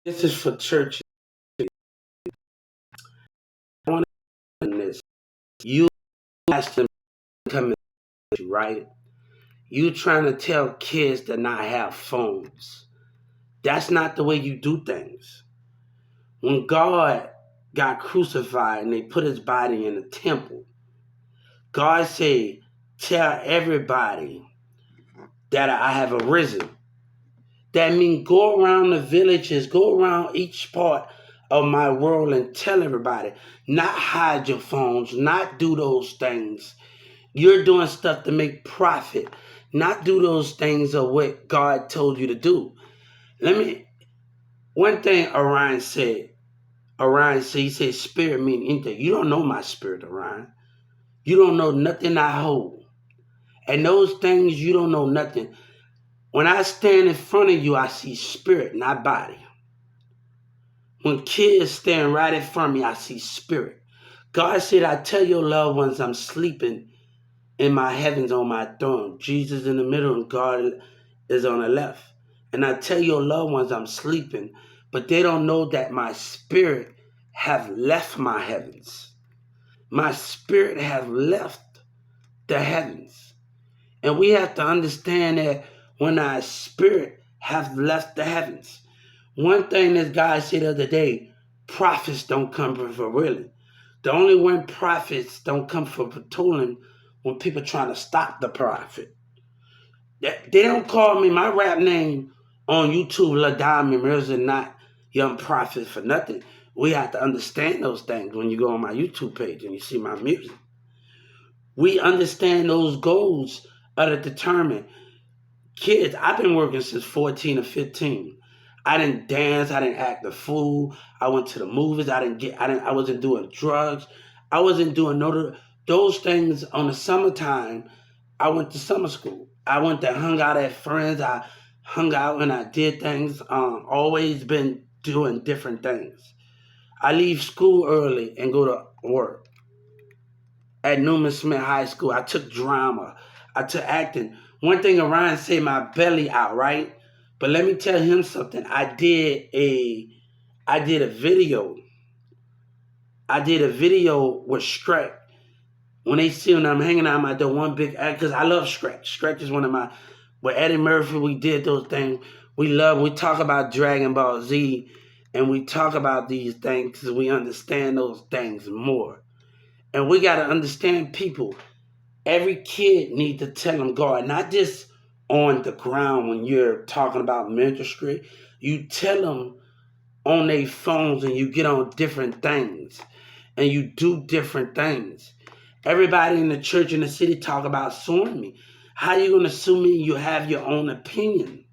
This is for church. I want to this. You ask them to come in, right? You trying to tell kids to not have phones. That's not the way you do things. When God got crucified and they put his body in the temple, God said, tell everybody that I have arisen. That means go around the villages, go around each part of my world and tell everybody, not hide your phones, not do those things. You're doing stuff to make profit, not do those things of what God told you to do. One thing Orion said, he said, spirit mean anything. You don't know my spirit, Orion. You don't know nothing I hold. And those things, you don't know nothing. When I stand in front of you, I see spirit, not body. When kids stand right in front of me, I see spirit. God said, I tell your loved ones I'm sleeping in my heavens on my throne. Jesus in the middle and God is on the left. And I tell your loved ones I'm sleeping, but they don't know that my spirit have left my heavens. My spirit have left the heavens. And we have to understand that when our spirit have left the heavens. One thing this guy said the other day, prophets don't come for really. The only when prophets don't come for patrolling when people trying to stop the prophet. They don't call me my rap name on YouTube, La Diamond Mirza, not Young Prophet for nothing. We have to understand those things when you go on my YouTube page and you see my music. We understand those goals are to determine. Kids, I've been working since 14 or 15. I didn't dance, I didn't act the fool. I went to the movies, I wasn't doing drugs. I wasn't doing those things on the summertime. I went to summer school. I went to hung out at friends. I hung out and I did things. Always been doing different things. I leave school early and go to work. At Newman Smith High School, I took drama. I took acting. One thing Orion said, my belly out, right? But let me tell him something. I did a video. I did a video with Shrek. When they see when I'm hanging out my door, one big act, because I love Shrek. Shrek is one of my, with Eddie Murphy, we did those things. We talk about Dragon Ball Z, and we talk about these things because we understand those things more. And we got to understand people. Every kid needs to tell them God, not just on the ground when you're talking about ministry. You tell them on their phones and you get on different things and you do different things. Everybody in the church in the city talk about suing me. How you going to sue me? You have your own opinion.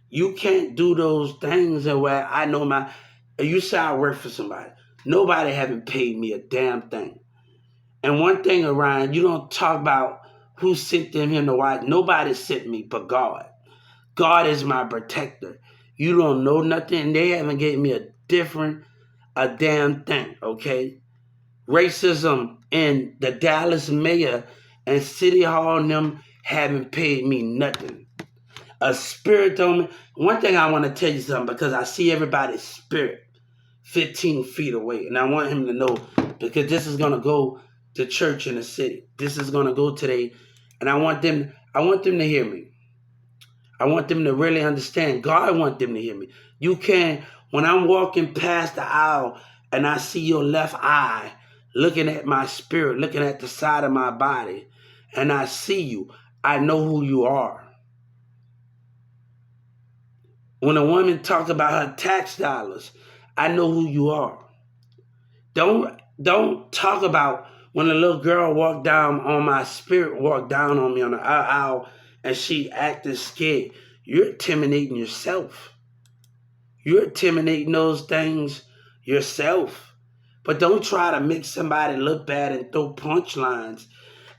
You can't do those things where I know you say I work for somebody. Nobody haven't paid me a damn thing. And one thing, Orion, you don't talk about who sent them here to watch. Nobody sent me but God. God is my protector. You don't know nothing. They haven't given me a damn thing, okay? Racism in the Dallas mayor and City Hall and them haven't paid me nothing. A spirit on me. One thing I want to tell you something because I see everybody's spirit 15 feet away. And I want him to know because this is going to go to church in the city. This is going to go today. And I want them to hear me. I want them to really understand. God wants them to hear me. You can, when I'm walking past the aisle and I see your left eye looking at my spirit, looking at the side of my body, and I see you, I know who you are. When a woman talks about her tax dollars, I know who you are. Don't talk about when a little girl walked down on my spirit, walked down on me on the aisle, and she acted scared. You're intimidating yourself. You're intimidating those things yourself. But don't try to make somebody look bad and throw punchlines.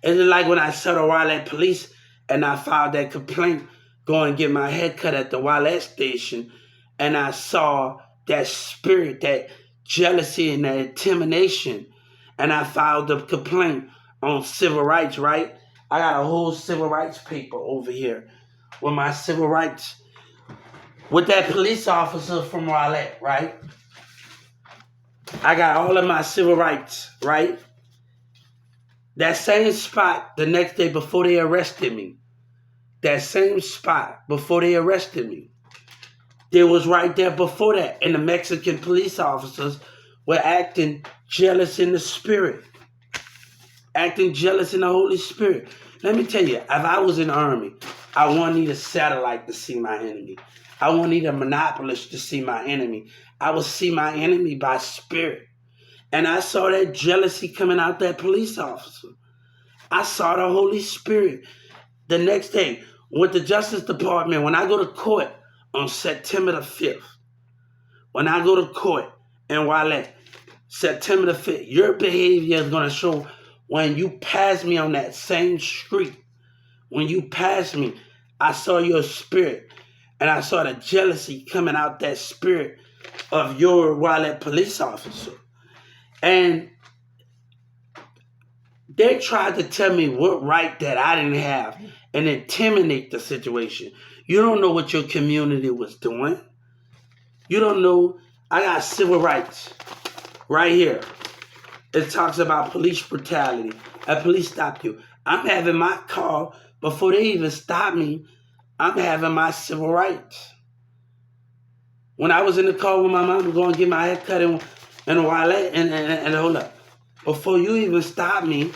It's like when I saw the Rowlett police and I filed that complaint, go and get my head cut at the Rowlett station, and I saw that spirit, that jealousy and that intimidation, and I filed a complaint on civil rights, right? I got a whole civil rights paper over here with my civil rights with that police officer from Raleigh, right? I got all of my civil rights, right? That same spot the next day before they arrested me. That same spot before they arrested me. They was right there before that. And the Mexican police officers were acting jealous in the spirit. Acting jealous in the Holy Spirit. Let me tell you, if I was in the army, I wouldn't need a satellite to see my enemy. I wouldn't need a monopolist to see my enemy. I would see my enemy by spirit. And I saw that jealousy coming out that police officer. I saw the Holy Spirit. The next day, with the Justice Department, when I go to court on September the 5th, when I go to court in Raleigh, September the 5th, your behavior is going to show when you pass me on that same street. When you pass me, I saw your spirit. And I saw the jealousy coming out that spirit of your Raleigh police officer. And they tried to tell me what right that I didn't have and intimidate the situation. You don't know what your community was doing. You don't know. I got civil rights right here. It talks about police brutality. A police stopped you. I'm having my call before they even stop me. I'm having my civil rights. When I was in the car with my mom going to get my hair cut in Raleigh, and hold up. Before you even stop me,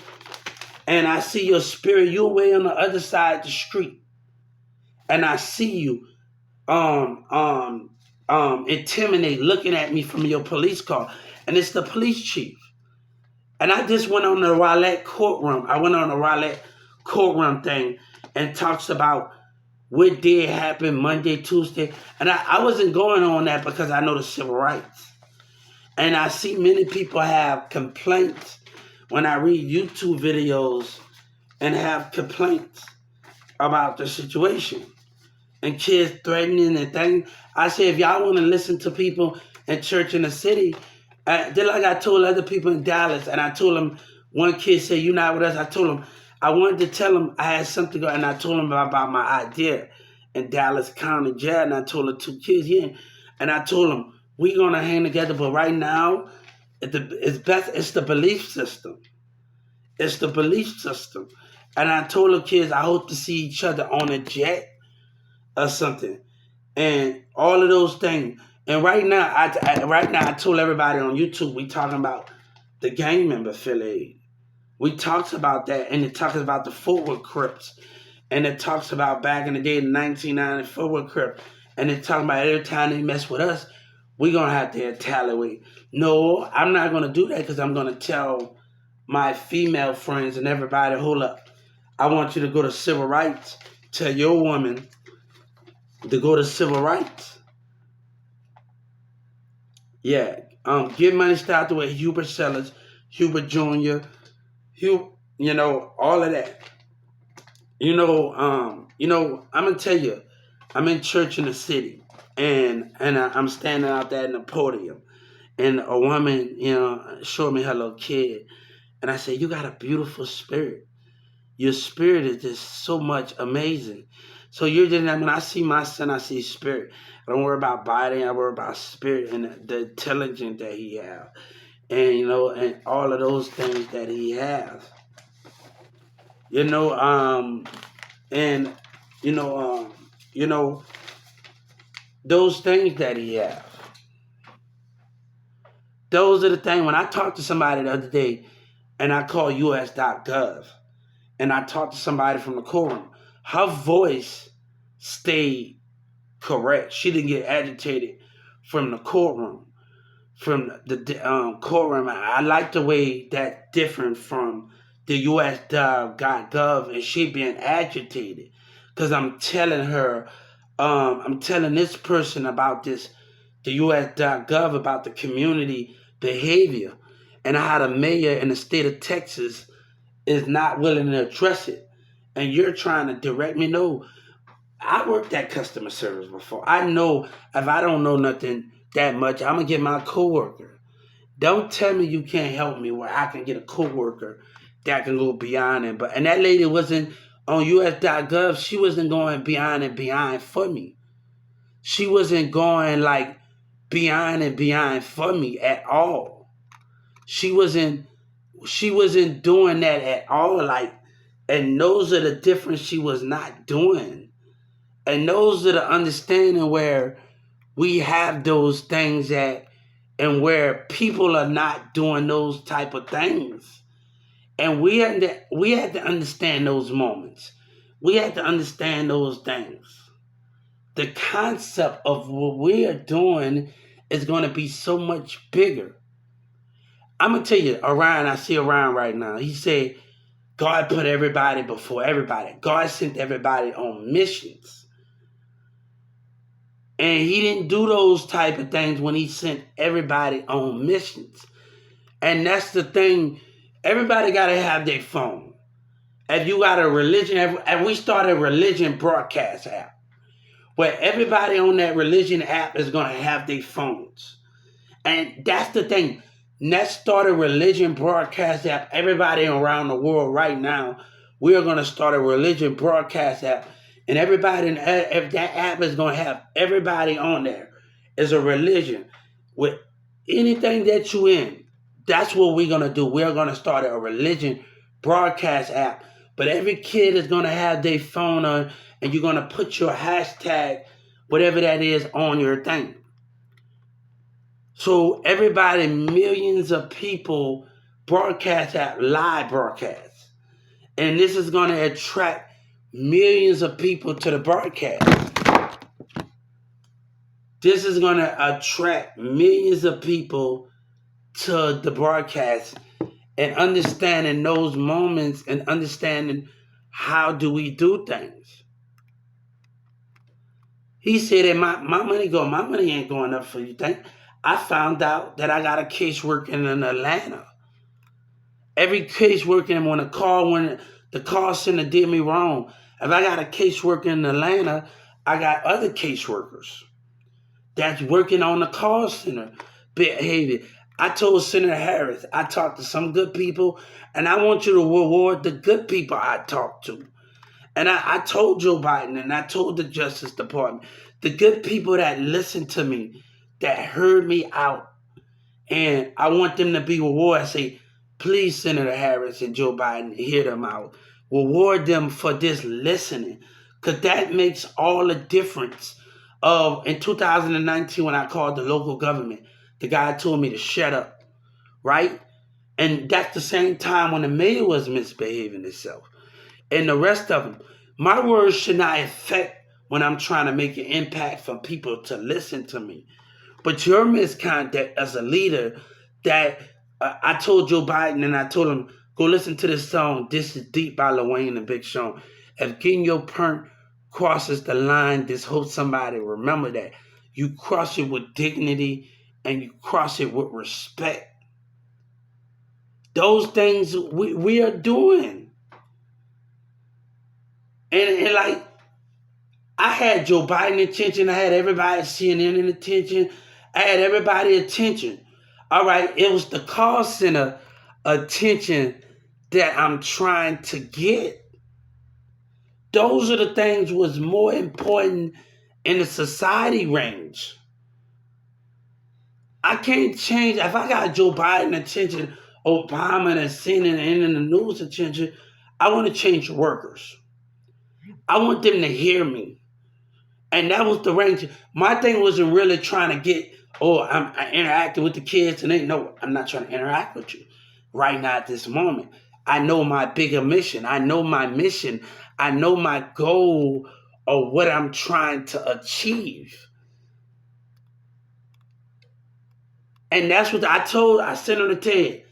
and I see your spirit, you're way on the other side of the street. And I see you intimidate, looking at me from your police car. And it's the police chief. And I just went on the Raleigh courtroom. I went on the Raleigh courtroom thing and talks about what did happen Monday, Tuesday. And I wasn't going on that because I know the civil rights. And I see many people have complaints when I read YouTube videos and have complaints about the situation. And kids threatening and things. I say, if y'all want to listen to people in church in the city, then like I told other people in Dallas, and I told them, one kid said, "You not with us." I told him, I wanted to tell him I had something to go, and I told him about my idea in Dallas County Jail, and I told the two kids, yeah, and I told them, we're going to hang together, but right now, it's best. It's the belief system. It's the belief system. And I told the kids, I hope to see each other on a jet or something, and all of those things. And right now, I told everybody on YouTube, we talking about the gang member affiliate. We talked about that, and it talks about the Forward Crips, and it talks about back in the day, the 1990 Forward Crip, and it talking about every time they mess with us, we're going to have to retaliate. No, I'm not going to do that because I'm going to tell my female friends and everybody, hold up. I want you to go to civil rights. Tell your woman to go to civil rights. Yeah. Get money started with Hubert Sellers, Hubert Jr., all of that. I'm going to tell you, I'm in church in the city, and I'm standing out there in the podium, and a woman, showed me her little kid, and I said, you got a beautiful spirit. Your spirit is just so much amazing. So when I see my son, I see spirit. I don't worry about body, I worry about spirit and the intelligence that he has. And, and all of those things that he has. Those things that he has. Those are the things. When I talked to somebody the other day, and I called us.gov, and I talked to somebody from the courtroom, her voice stayed correct. She didn't get agitated from the courtroom. From the courtroom, I like the way that's different from the US.gov, and she being agitated because I'm telling her, I'm telling this person about the US.gov, about the community behavior, and how the mayor in the state of Texas is not willing to address it. And you're trying to direct me. No, I worked at customer service before. I know if I don't know nothing that much, I'm going to get my coworker. Don't tell me you can't help me where I can get a coworker that can go beyond it. And that lady wasn't on US.gov. She wasn't going beyond and beyond for me. She wasn't going like beyond and beyond for me at all. She wasn't doing that at all. Like, and those are the difference she was not doing. And those are the understanding where we have those things at, and where people are not doing those type of things. And we had to understand those moments. We had to understand those things. The concept of what we are doing is going to be so much bigger. I'm going to tell you, Orion, I see Orion right now. He said, God put everybody before everybody. God sent everybody on missions. And he didn't do those type of things when he sent everybody on missions. And that's the thing. Everybody got to have their phone. If you got a religion, if we start a religion broadcast app, where everybody on that religion app is going to have their phones. And that's the thing. Let's start a religion broadcast app. Everybody around the world right now, we are going to start a religion broadcast app. And everybody, if that app is going to have everybody on there, is a religion with anything that you in. That's what we're going to do. We're going to start a religion broadcast app. But every kid is going to have their phone on, and you're going to put your hashtag, whatever that is, on your thing. So everybody, millions of people broadcast app, live broadcast. And this is going to attract millions of people to the broadcast. This is going to attract millions of people to the broadcast, and understanding those moments and understanding how do we do things. He said that my money ain't going up for you. I found out that I got a case working in Atlanta. Every case working when the call center did me wrong. If I got a case working in Atlanta, I got other case workers that's working on the call center behavior. I told Senator Harris, I talked to some good people, and I want you to reward the good people I talked to. And I told Joe Biden, and I told the Justice Department, the good people that listened to me, that heard me out, and I want them to be rewarded. I say, please, Senator Harris and Joe Biden, hear them out. Reward them for this listening, because that makes all the difference. In 2019, when I called the local government, the guy told me to shut up, right? And that's the same time when the mayor was misbehaving himself. And the rest of them. My words should not affect when I'm trying to make an impact for people to listen to me. But your misconduct as a leader, that I told Joe Biden, and I told him, go listen to this song, This Is Deep by Lil Wayne and Big Sean. If getting your perm crosses the line, just hope somebody remember that. You cross it with dignity, and you cross it with respect. Those things we are doing. And like, I had Joe Biden attention. I had everybody CNN in attention. I had everybody attention. All right, it was the call center attention that I'm trying to get. Those are the things was more important in the society range. I can't change. If I got Joe Biden attention, Obama and CNN and in the news attention, I want to change workers. I want them to hear me. And that was the range. My thing wasn't really trying to get, I'm interacting with the kids, and they know I'm not trying to interact with you right now at this moment. I know my bigger mission. I know my mission. I know my goal of what I'm trying to achieve. And that's what I sent him to Ted.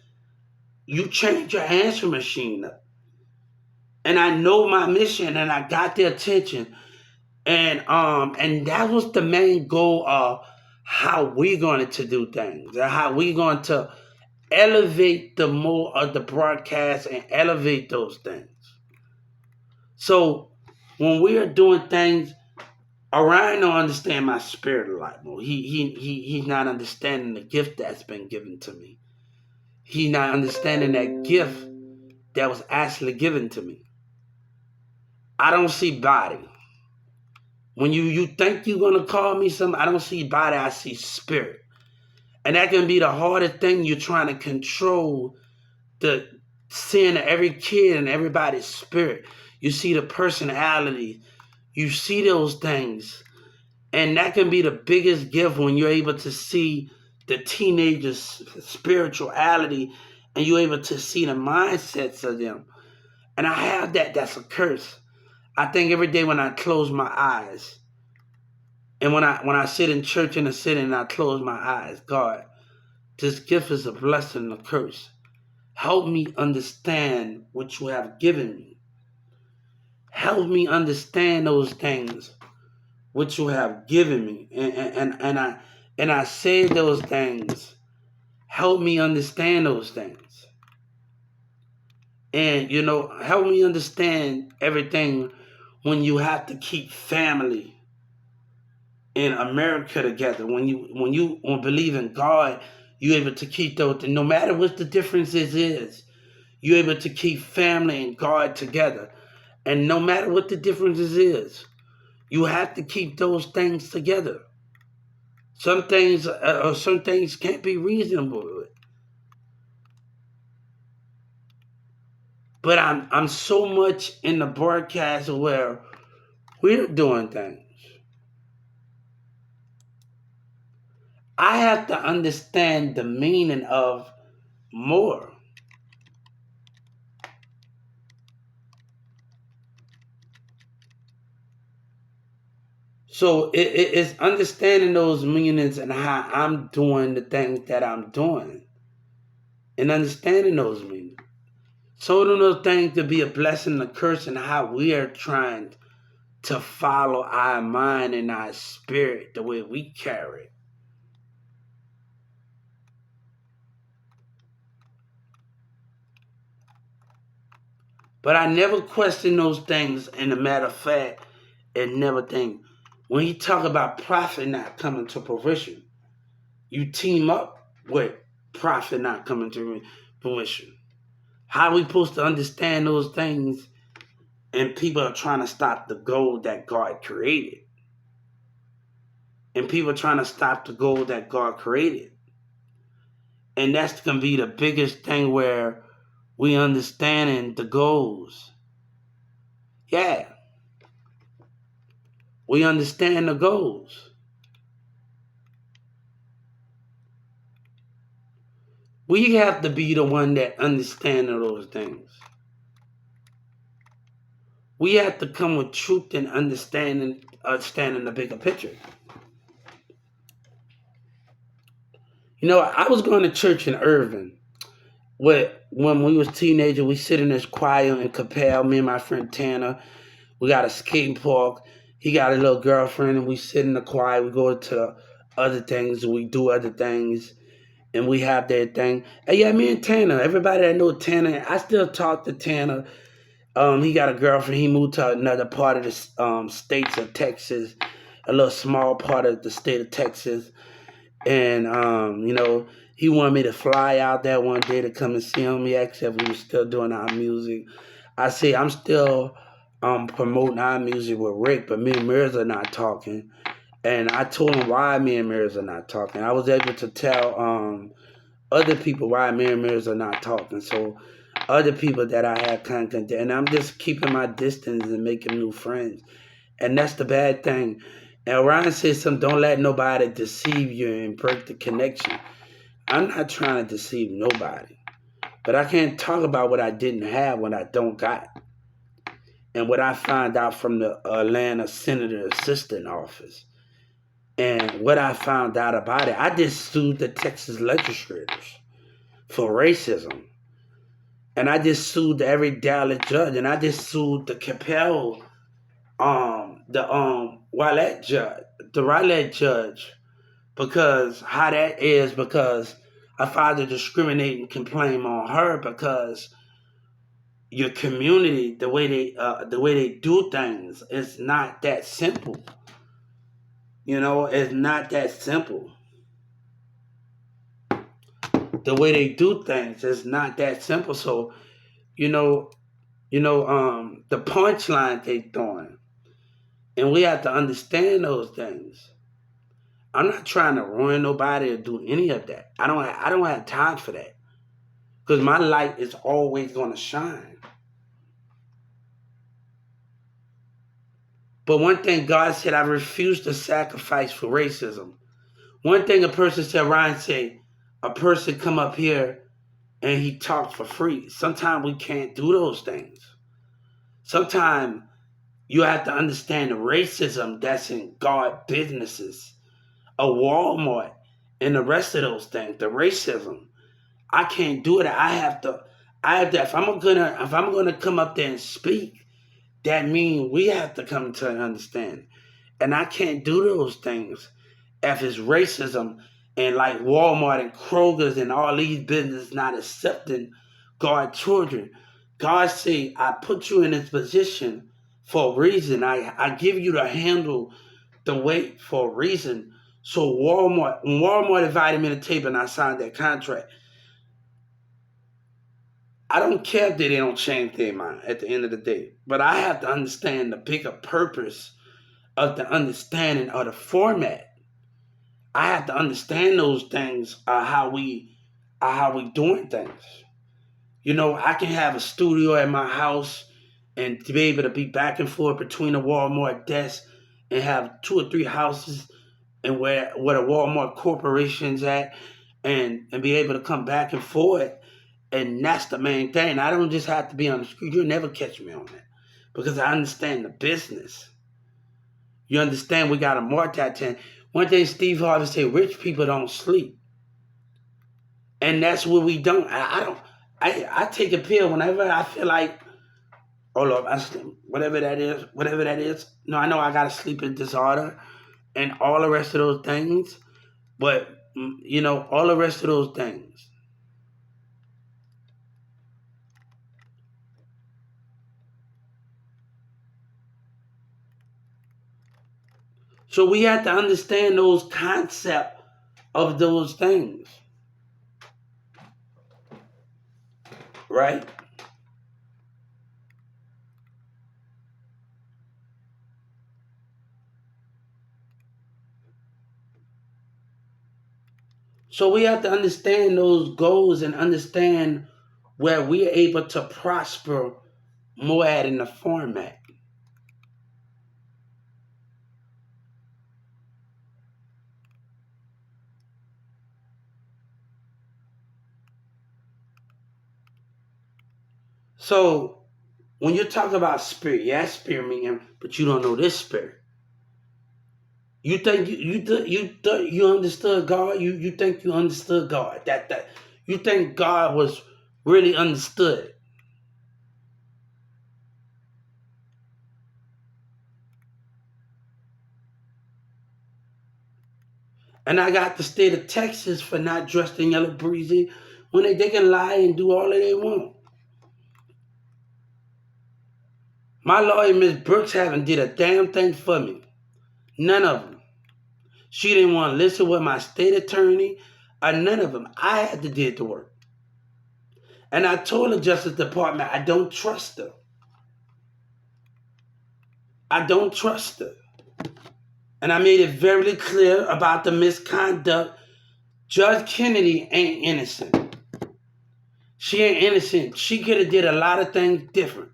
You change your answer machine up. And I know my mission, and I got their attention. And that was the main goal of how we're going to do things, and how we're going to elevate the more of the broadcast and elevate those things. So when we are doing things, Orion don't understand my spirit a lot more. He's not understanding the gift that's been given to me. He's not understanding that gift that was actually given to me. I don't see body. When you think you're gonna call me something, I don't see body, I see spirit. And that can be the hardest thing. You're trying to control the sin of every kid and everybody's spirit. You see the personality. You see those things. And that can be the biggest gift when you're able to see the teenagers' spirituality and you're able to see the mindsets of them. And I have that. That's a curse. I think every day when I close my eyes, and when I sit in church in the city and I close my eyes, God, this gift is a blessing, a curse. Help me understand what you have given me. Help me understand those things which you have given me. And I say those things. Help me understand those things. And help me understand everything when you have to keep family in America together. When you believe in God, you're able to keep those. No matter what the differences is, you're able to keep family and God together. And no matter what the differences is, you have to keep those things together. Some things can't be reasonable. But I'm so much in the broadcast where we're doing things. I have to understand the meaning of more. So it's understanding those meanings and how I'm doing the things that I'm doing. And understanding those meanings. So those things to be a blessing and a curse and how we are trying to follow our mind and our spirit the way we carry it. But I never question those things. And a matter of fact, and never think. When you talk about profit not coming to fruition, you team up with profit not coming to fruition. How are we supposed to understand those things and people are trying to stop the goal that God created? And people are trying to stop the goal that God created. And that's going to be the biggest thing where we understanding the goals. Yeah. We understand the goals. We have to be the one that understands those things. We have to come with truth and understanding the bigger picture. I was going to church in Irving. When we was teenagers, we sit in this choir in Capel, me and my friend Tanner. We got a skate park. He got a little girlfriend, and we sit in the choir. We go to other things. We do other things, and we have that thing. And yeah, me and Tanner, everybody that know Tanner, I still talk to Tanner. He got a girlfriend. He moved to another part of the states of Texas, a little small part of the state of Texas. And, he wanted me to fly out there one day to come and see him. He asked if we were still doing our music. I say, I'm still promoting our music with Rick, but me and Mirza are not talking. And I told him why me and Mirza are not talking. I was able to tell other people why me and Mirza are not talking. So other people that I have contact, and I'm just keeping my distance and making new friends. And that's the bad thing. And Ryan says something, don't let nobody deceive you and break the connection. I'm not trying to deceive nobody. But I can't talk about what I didn't have when I don't got. And what I found out from the Atlanta Senator Assistant Office. And what I found out about it, I just sued the Texas legislators for racism. And I just sued every Dallas judge. And I just sued the Capel the Rowlett judge, because how that is, because I filed a discriminating complaint on her because your community, the way they do things, is not that simple. It's not that simple. The way they do things is not that simple. So, the punchline they throwing. And we have to understand those things. I'm not trying to ruin nobody or do any of that. I don't have time for that. Because my light is always going to shine. But one thing God said, I refuse to sacrifice for racism. One thing a person said, Ryan said, a person come up here and he talks for free. Sometimes we can't do those things. Sometimes you have to understand the racism that's in God businesses, a Walmart, and the rest of those things. The racism, I can't do it. I have to. If I'm gonna come up there and speak, that means we have to come to an understanding. And I can't do those things if it's racism and like Walmart and Kroger's and all these businesses not accepting God's children. God say, I put you in this position for a reason. I give you to handle the weight for a reason. So when Walmart invited me to the table and I signed that contract, I don't care if they don't change their mind at the end of the day. But I have to understand the bigger purpose of the understanding of the format. I have to understand those things are how we doing things. You know, I can have a studio at my house and to be able to be back and forth between the Walmart desk and have 2 or 3 houses and where the Walmart corporation's at and be able to come back and forth. And that's the main thing. I don't just have to be on the street. You'll never catch me on that. Because I understand the business. You understand we got to multitask. One thing Steve Harvey said, rich people don't sleep. And that's what we don't. I don't. I take a pill whenever I feel like, oh Lord, whatever that is, whatever that is. No, I know I got a sleeping disorder and all the rest of those things. But, you know, all the rest of those things. So we have to understand those concepts of those things. Right? So we have to understand those goals and understand where we are able to prosper more at in the format. So when you talk about spirit, yeah, spirit meaning, but you don't know this spirit. You think you understood God. You think you understood God. That you think God was really understood. And I got the state of Texas for not dressed in yellow breezy when they can lie and do all that they want. My lawyer, Miss Brooks, haven't did a damn thing for me. None of them. She didn't want to listen with my state attorney or none of them. I had to do the work. And I told the Justice Department I don't trust her. I don't trust her. And I made it very clear about the misconduct. Judge Kennedy ain't innocent. She ain't innocent. She could have did a lot of things different.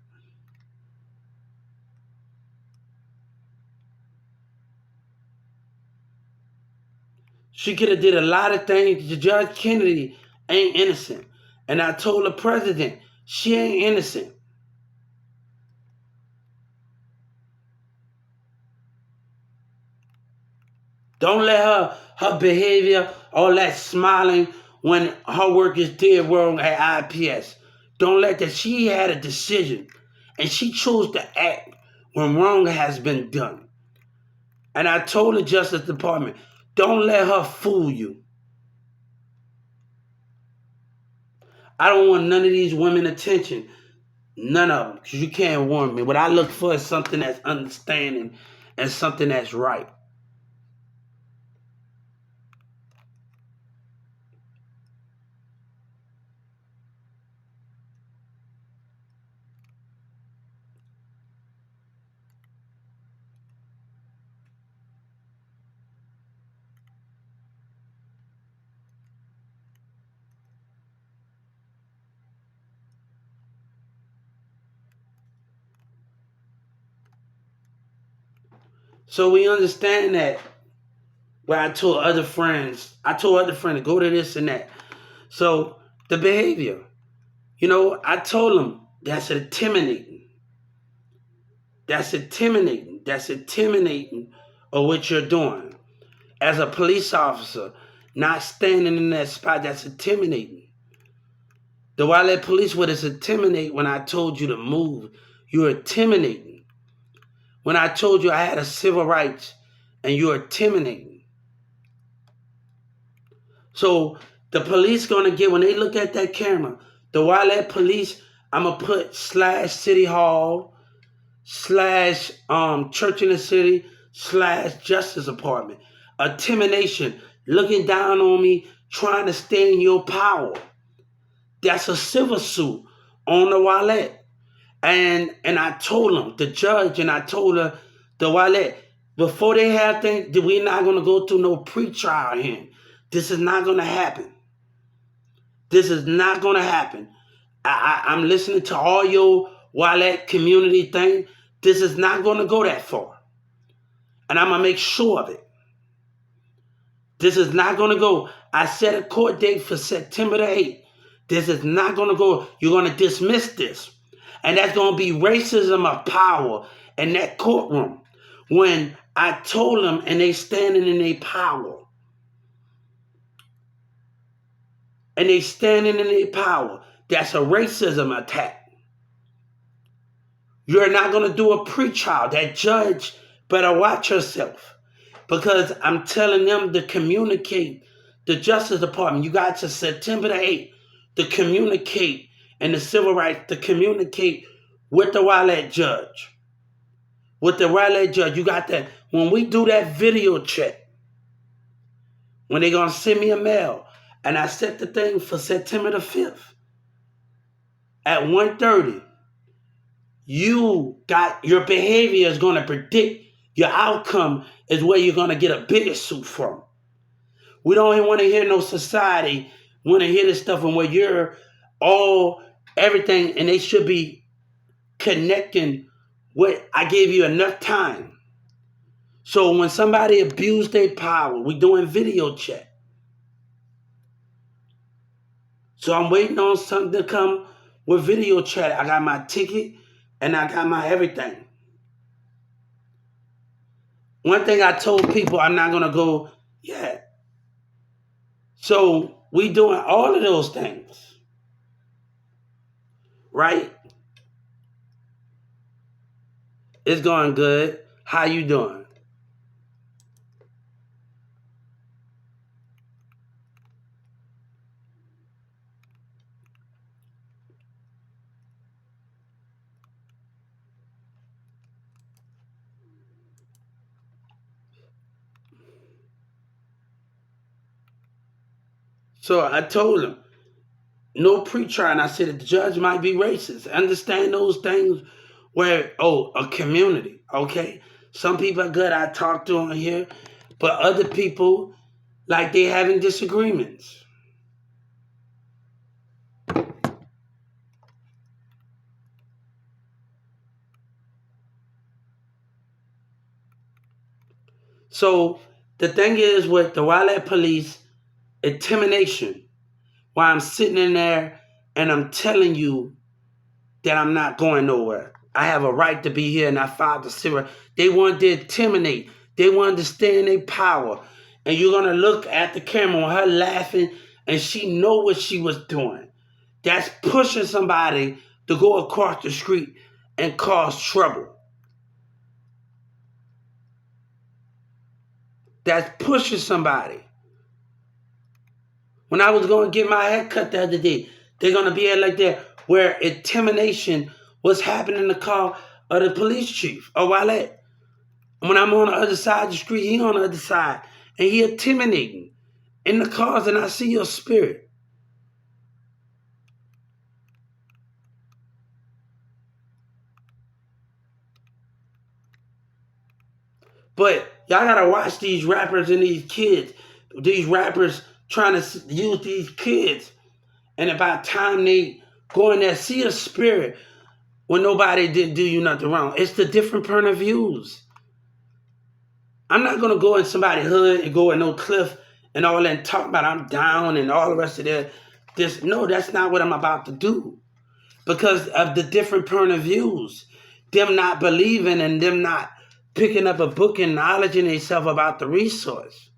She could have did a lot of things. Judge Kennedy ain't innocent. And I told the president, she ain't innocent. Don't let her behavior, all that smiling when her work is dead wrong at IPS. Don't let that. She had a decision and she chose to act when wrong has been done. And I told the Justice Department, don't let her fool you. I don't want none of these women attention. None of them. Because you can't warn me. What I look for is something that's understanding and something that's right. So we understand that. Where I told other friends to go to this and that. So the behavior, I told them that's intimidating. That's intimidating. That's intimidating of what you're doing. As a police officer, not standing in that spot, that's intimidating. The Wildlife Police would intimidate when I told you to move. You're intimidating. When I told you I had a civil rights and you're intimidating. So the police gonna get, when they look at that camera, the Wildlife Police, I'm gonna put /City Hall, /Church in the City, /Justice Department. Intimidation, looking down on me, trying to stay in your power. That's a civil suit on the Wildlife. And I told them, the judge, and I told her, the Wildlife, before they have things, we're not gonna go through no pre-trial hearing. This is not gonna happen. This is not gonna happen. I'm listening to all your Wildlife community thing. This is not gonna go that far. And I'm gonna make sure of it. This is not gonna go. I set a court date for September the 8th. This is not gonna go. You're gonna dismiss this. And that's gonna be racism of power in that courtroom. When I told them and they standing in their power. And they standing in their power. That's a racism attack. You're not going to do a pre-trial. That judge better watch herself. Because I'm telling them to communicate. The Justice Department, you got to September the 8th to communicate, and the civil rights to communicate with the Wildlife judge. With the Wildlife judge, you got that. When we do that video check, when they're going to send me a mail, and I set the thing for September the 5th at 1:30. You got your behavior is going to predict your outcome is where you're going to get a bigger suit from. We don't even want to hear no society want to hear this stuff and where you're all everything, and they should be connecting with. I gave you enough time. So when somebody abused their power, we doing video check. So I'm waiting on something to come with video chat. I got my ticket and I got my everything. One thing I told people, I'm not going to go yet. So we doing all of those things. Right? It's going good. How you doing? So I told him, no pre-trial. And I said, the judge might be racist. Understand those things where, a community, okay? Some people are good, I talk to them here, but other people, like they having disagreements. So the thing is with the Wildlife Police, intimidation, while I'm sitting in there and I'm telling you that I'm not going nowhere. I have a right to be here and I filed the civil. They wanted to intimidate. They wanted to stay in their power. And you're going to look at the camera with her laughing and she know what she was doing. That's pushing somebody to go across the street and cause trouble. That's pushing somebody. When I was going to get my hair cut the other day, they're going to be like that where intimidation was happening in the car of the police chief or Wildlife. When I'm on the other side of the street, he on the other side. And he intimidating in the cars and I see your spirit. But y'all got to watch these rappers and these kids. These rappers trying to use these kids. And about time they go in there, see a spirit when nobody didn't do you nothing wrong. It's the different point of views. I'm not gonna go in somebody's hood and go in no cliff and all that and talk about I'm down and all the rest of that. This no, that's not what I'm about to do. Because of the different point of views. Them not believing and them not picking up a book and knowledging themselves about the resource.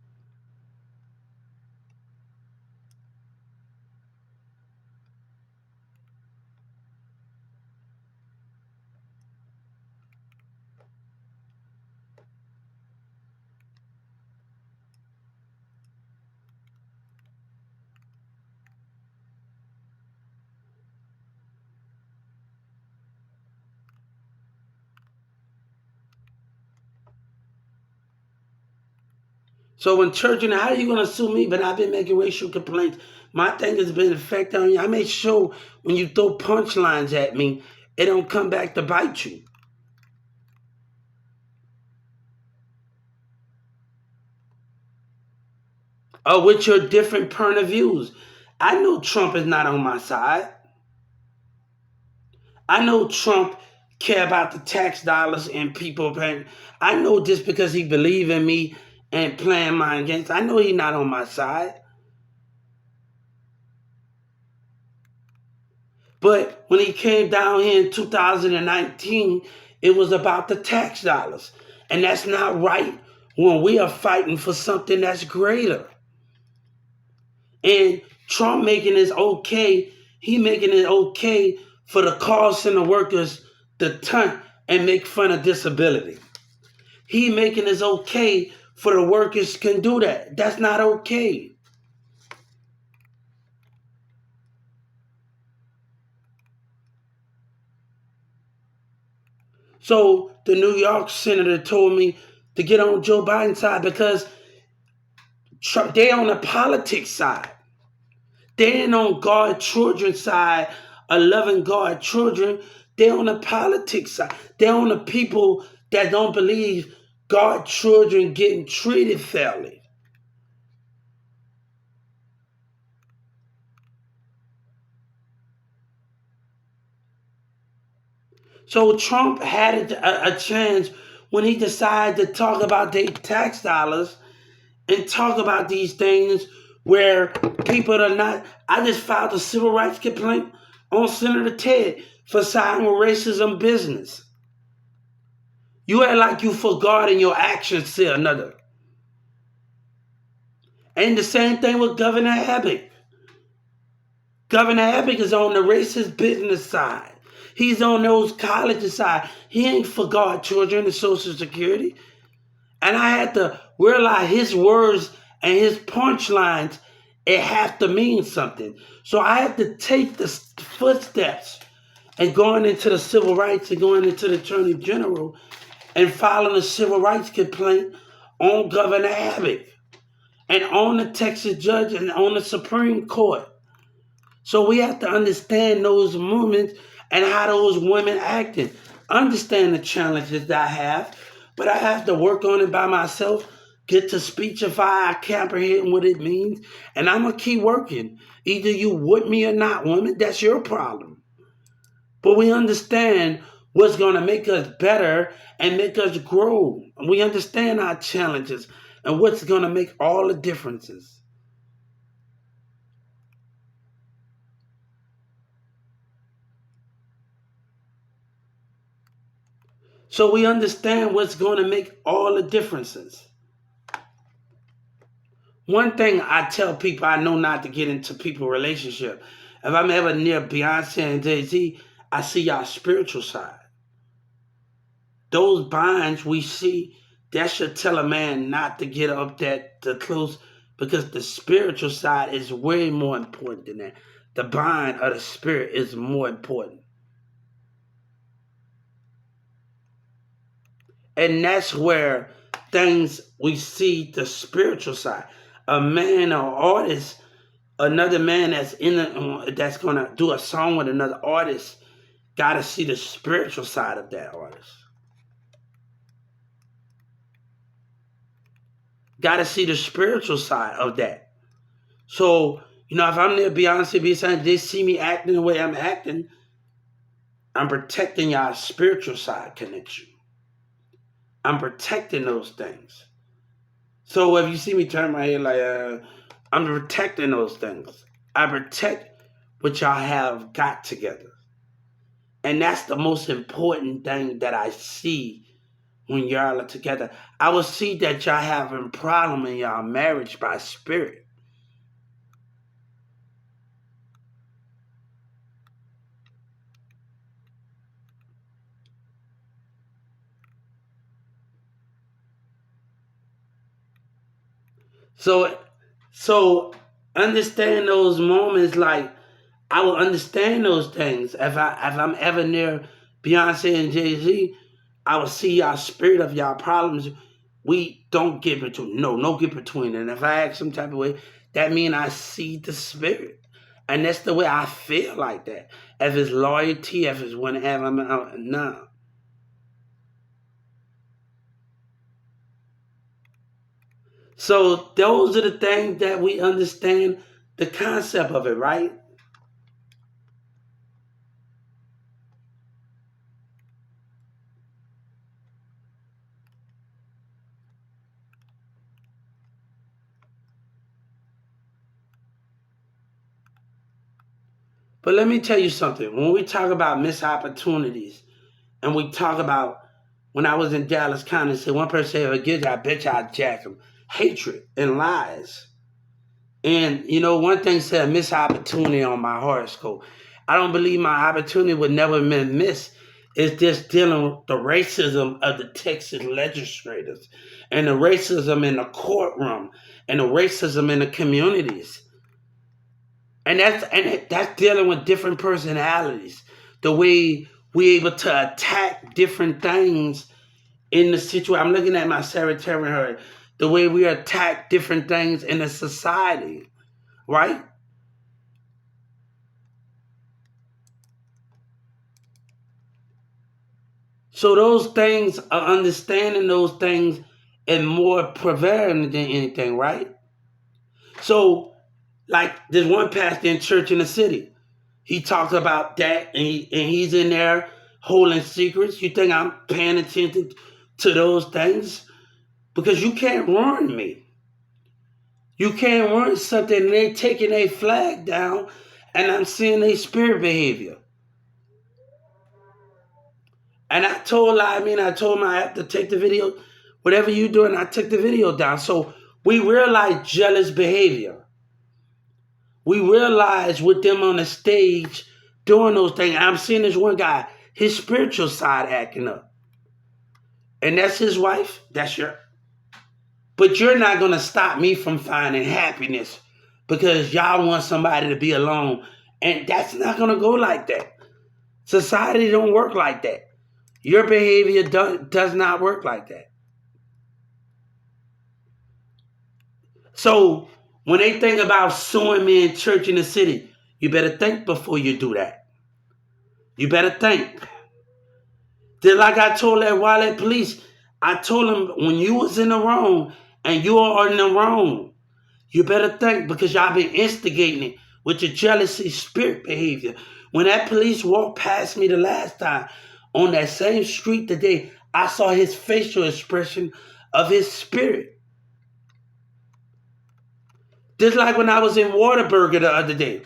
So when church, how are you going to sue me? But I've been making racial complaints. My thing has been effective on you. I make sure when you throw punchlines at me, it don't come back to bite you. Or with your different point of views. I know Trump is not on my side. I know Trump care about the tax dollars and people paying. I know just because he believe in me and playing mind games. I know he not on my side. But when he came down here in 2019, it was about the tax dollars. And that's not right when we are fighting for something that's greater. And Trump making it okay, he making it okay for the call center workers to turn and make fun of disability. He making it okay for the workers can do that. That's not okay. So the New York senator told me to get on Joe Biden's side because they on the politics side. They ain't on God children's side, or loving God children. They on the politics side. They on the people that don't believe God children getting treated fairly. So Trump had a chance when he decided to talk about their tax dollars and talk about these things where people are not. I just filed a civil rights complaint on Senator Ted for siding with racism business. You act like you forgot in your actions to another. And the same thing with Governor Abbott. Governor Abbott is on the racist business side. He's on those colleges side. He ain't forgot children and Social Security. And I had to realize his words and his punchlines, it have to mean something. So I had to take the footsteps and going into the civil rights and going into the Attorney General and filing a civil rights complaint on Governor Abbott and on the Texas judge and on the Supreme Court. So we have to understand those movements and how those women acted. Understand the challenges that I have, but I have to work on it by myself, get to speechify, I comprehend what it means, and I'm going to keep working. Either you with me or not, woman, that's your problem. But we understand what's going to make us better and make us grow. We understand our challenges and what's going to make all the differences. So we understand what's going to make all the differences. One thing I tell people, I know not to get into people relationship. If I'm ever near Beyonce and Jay-Z, I see y'all spiritual side. Those binds we see, that should tell a man not to get up that the close because the spiritual side is way more important than that. The bind of the spirit is more important. And that's where things we see the spiritual side. A man or artist, another man that's gonna do a song with another artist, gotta see the spiritual side of that artist. Gotta see the spiritual side of that. So, if I'm near Beyonce, they see me acting the way I'm acting, I'm protecting y'all spiritual side connection. I'm protecting those things. So if you see me turn my head like I'm protecting those things. I protect what y'all have got together. And that's the most important thing that I see when y'all are together. I will see that y'all having problem in y'all marriage by spirit. So so understand those moments like I will understand those things if I'm ever near Beyonce and Jay-Z. I will see y'all spirit of y'all problems. We don't get between. No get between. And if I act some type of way, that mean I see the spirit, and that's the way I feel like that. If it's loyalty, if it's whatever, no. So those are the things that we understand the concept of it, right? But let me tell you something. When we talk about missed opportunities, and we talk about when I was in Dallas County, said one person said, "Again, I bet you I'd jack him." Hatred and lies. And you know, one thing said, "Miss opportunity" on my horoscope. I don't believe my opportunity would never been missed. It's just dealing with the racism of the Texas legislators and the racism in the courtroom and the racism in the communities. And that's dealing with different personalities. The way we able to attack different things in the situation. I'm looking at my secretary her. The way we attack different things in the society, right? So those things are understanding those things and more prevalent than anything, right? So like there's one pastor in church in the city. He talks about that and he's in there holding secrets. You think I'm paying attention to those things? Because you can't warn me. You can't warn something and they taking a flag down and I'm seeing their spirit behavior. And I told him I have to take the video, whatever you doing, I took the video down. So we realize jealous behavior. We realize with them on the stage doing those things. I'm seeing this one guy, his spiritual side acting up. And that's his wife. That's your. But you're not going to stop me from finding happiness because y'all want somebody to be alone. And that's not going to go like that. Society don't work like that. Your behavior does not work like that. So when they think about suing me in church in the city, you better think before you do that. You better think. Just like I told that Wallet police, I told them when you was in the wrong and you are in the wrong, you better think because y'all been instigating it with your jealousy spirit behavior. When that police walked past me the last time on that same street today, I saw his facial expression of his spirit. Just like when I was in Whataburger the other day.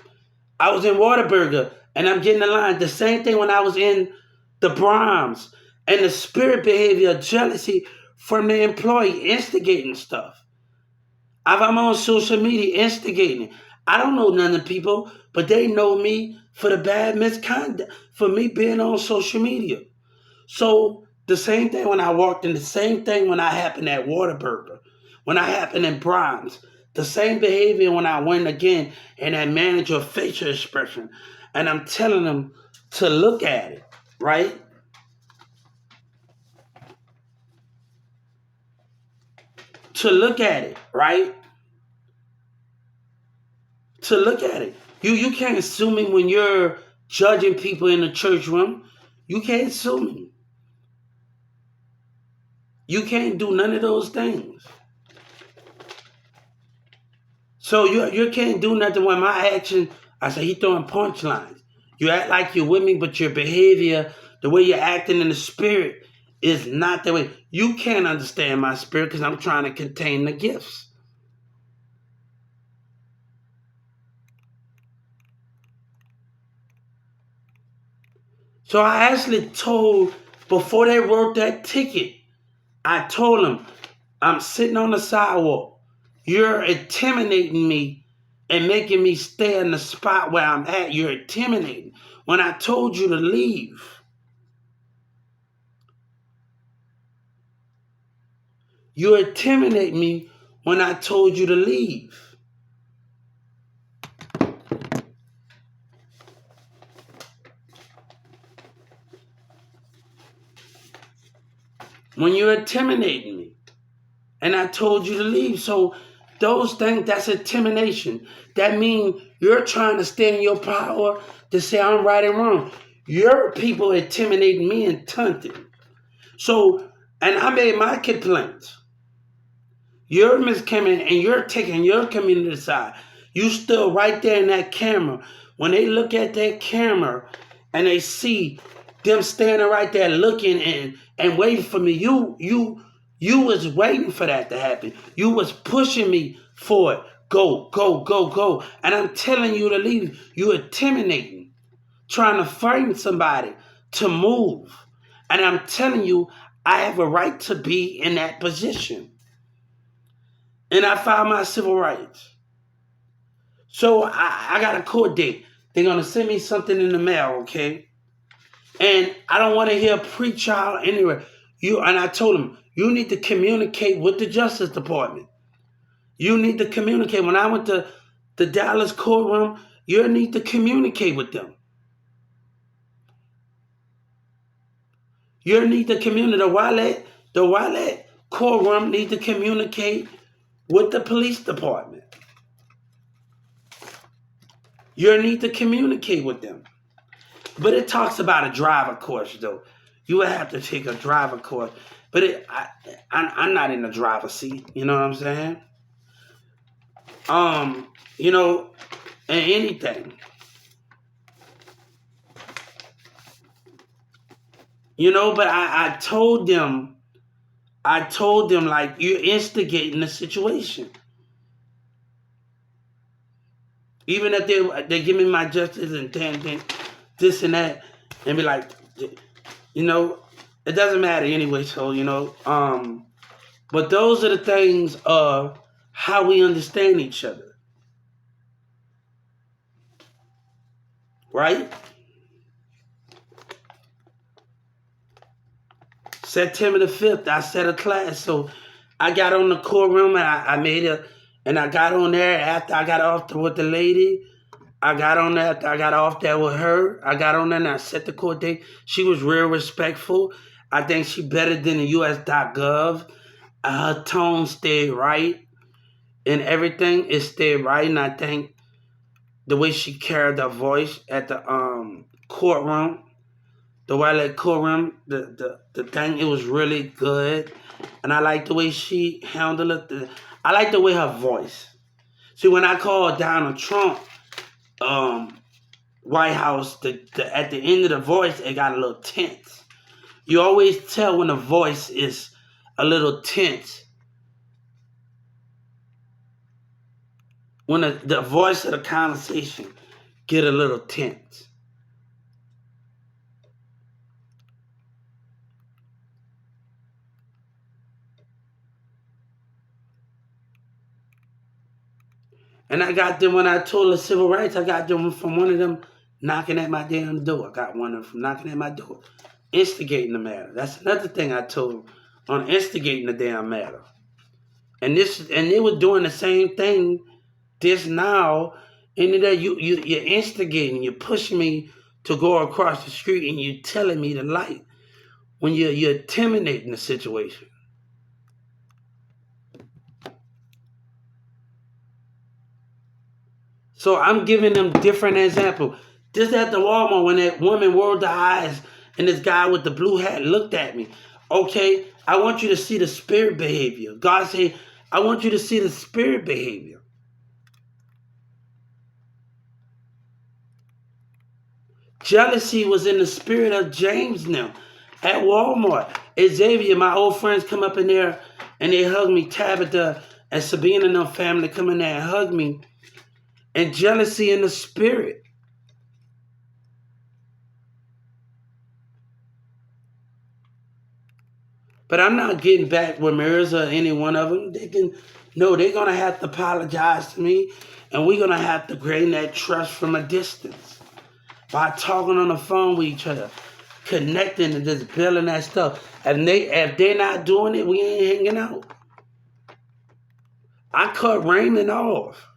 I was in Whataburger and I'm getting the line. The same thing when I was in the Brahms and the spirit behavior of jealousy from the employee instigating stuff. I'm on social media instigating. I don't know none of the people, but they know me for the bad misconduct, for me being on social media. So the same thing when I walked in, the same thing when I happened at Whataburger, when I happened in Brahms, the same behavior when I went again and that manager facial expression. And I'm telling them to look at it, right? To look at it, right? To look at it. You can't sue me when you're judging people in the church room. You can't sue me. You can't do none of those things. So you can't do nothing with my action. I say he throwing punchlines. You act like you're with me, but your behavior, the way you're acting in the spirit, is not that way. You can't understand my spirit because I'm trying to contain the gifts. So I actually told, before they wrote that ticket, I told them, I'm sitting on the sidewalk. You're intimidating me and making me stay in the spot where I'm at. You're intimidating. When I told you to leave, you intimidate me when I told you to leave. When you're intimidating me and I told you to leave. So those things, that's intimidation. That means you're trying to stand in your power to say I'm right and wrong. Your people intimidating me and taunting. So, and I made my complaints. You're miscoming and you're taking your community aside. You still right there in that camera. When they look at that camera and they see them standing right there looking and waiting for me, you was waiting for that to happen. You was pushing me for it. Go, go, go, go. And I'm telling you to leave. You intimidating, trying to frighten somebody to move. And I'm telling you, I have a right to be in that position. And I filed my civil rights. So I got a court date. They're going to send me something in the mail, okay? And I don't want to hear pre-trial anywhere. And I told them, you need to communicate with the Justice Department. You need to communicate. When I went to the Dallas courtroom, you need to communicate with them. You need to communicate. The Wildlet courtroom need to communicate with the police department. You need to communicate with them. But it talks about a driver course, though. You would have to take a driver course. But I'm not in the driver's seat. You know what I'm saying? You know, and anything. You know, but I told them, like, you're instigating the situation. Even if they give me my justice and this and that, and be like, you know, it doesn't matter anyway. So, you know, but those are the things of how we understand each other. Right? September the 5th, I set a class. So I got on the courtroom and I made it, and I got on there after I got off with the lady. I got on there after I got off there with her. I got on there and I set the court date. She was real respectful. I think she better than the US.gov. Her tone stayed right and everything. It stayed right. And I think the way she carried her voice at the courtroom, the Wildlet courtroom, the thing, it was really good. And I like the way she handled it. I like the way her voice. See, when I called Donald Trump, White House, at the end of the voice, it got a little tense. You always tell when the voice is a little tense. When the voice of the conversation get a little tense. And I got them, when I told the civil rights, I got them from one of them knocking at my damn door. I got one of them from knocking at my door, instigating the matter. That's another thing I told them, on instigating the damn matter. And they were doing the same thing this now. And that you're instigating, you're pushing me to go across the street, and you're telling me the light when you're intimidating the situation. So I'm giving them different examples. Just at the Walmart, when that woman rolled her eyes and this guy with the blue hat looked at me. Okay, I want you to see the spirit behavior. God said, I want you to see the spirit behavior. Jealousy was in the spirit of James now at Walmart. Xavier, my old friends come up in there and they hug me. Tabitha and Sabina and them family come in there and hug me. And jealousy in the spirit. But I'm not getting back with Mirza or any one of them. They're going to have to apologize to me. And we're going to have to gain that trust from a distance. By talking on the phone with each other. Connecting and just building that stuff. If they're not doing it, we ain't hanging out. I cut Raymond off.